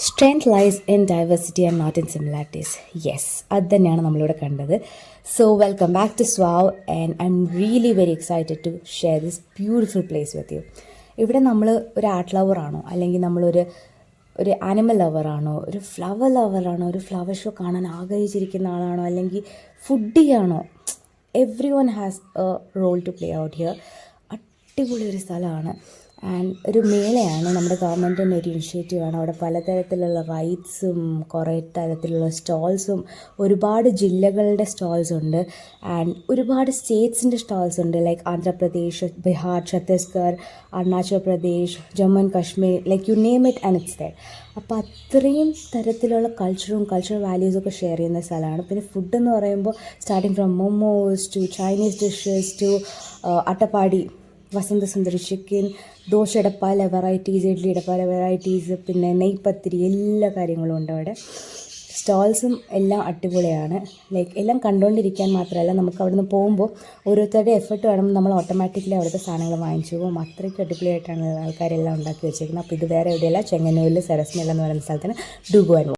Strength lies in diversity and not in similarities. Yes, അത് തന്നെയാണ് നമ്മളിവിടെ കണ്ടത്. സോ വെൽക്കം ബാക്ക് ടു സ്വാവ് and I'm really very excited to share this beautiful place with you. ഇവിടെ നമ്മൾ ഒരു art ലവറാണോ, അല്ലെങ്കിൽ നമ്മളൊരു ആനിമൽ ലവറാണോ, ഒരു ഫ്ലവർ ലവറാണോ, ഒരു ഫ്ലവർ ഷോ കാണാൻ ആഗ്രഹിച്ചിരിക്കുന്ന ആളാണോ, അല്ലെങ്കിൽ ഫുഡിയാണോ, everyone has a role to play out here. അടിപൊളി ഒരു സ്ഥലമാണ്. ആൻഡ് ഒരു മേളയാണ്, നമ്മുടെ ഗവൺമെൻറ്റിൻ്റെ ഒരു ഇനിഷ്യേറ്റീവാണ്. അവിടെ പലതരത്തിലുള്ള റൈഡ്സും കുറേ തരത്തിലുള്ള സ്റ്റോൾസും, ഒരുപാട് ജില്ലകളുടെ സ്റ്റോൾസ് ഉണ്ട്. ആൻഡ് ഒരുപാട് സ്റ്റേറ്റ്സിൻ്റെ സ്റ്റോൾസ് ഉണ്ട്, like Andhra Pradesh, Bihar, Chhattisgarh, Arunachal Pradesh, Jammu and Kashmir, like you name it and it's there. അപ്പോൾ അത്രയും തരത്തിലുള്ള കൾച്ചറൽ വാല്യൂസൊക്കെ ഷെയർ ചെയ്യുന്ന സ്ഥലമാണ്. പിന്നെ ഫുഡ് എന്ന് പറയുമ്പോൾ starting from momos to Chinese dishes to Attappadi Vasanthasundari chicken, ദോശയുടെ പല വെറൈറ്റീസ്, ഇഡ്ഡലിയുടെ പല വെറൈറ്റീസ്, പിന്നെ നെയ്പത്തിരി, എല്ലാ കാര്യങ്ങളും ഉണ്ട് അവിടെ. സ്റ്റോൾസും എല്ലാം അടിപൊളിയാണ്. ലൈക്ക് എല്ലാം കണ്ടുകൊണ്ടിരിക്കാൻ മാത്രമല്ല, നമുക്ക് അവിടെ നിന്ന് പോകുമ്പോൾ ഓരോരുത്തരുടെ എഫർട്ട് കാണുമ്പോൾ നമ്മൾ ഓട്ടോമാറ്റിക്കലി അവിടുത്തെ സാധനങ്ങൾ വാങ്ങിച്ചു പോകും. അത്രയ്ക്ക് അടിപൊളിയായിട്ടാണ് ആൾക്കാരെല്ലാം ഉണ്ടാക്കി വെച്ചേക്കുന്നത്. അപ്പോൾ ഇത് വേറെ എവിടെയല്ല, ചെങ്ങന്നൂരിൽ സരസ്മേല എന്ന് പറയുന്ന സ്ഥലത്തിന് ഡു ഗോ ആൻഡ്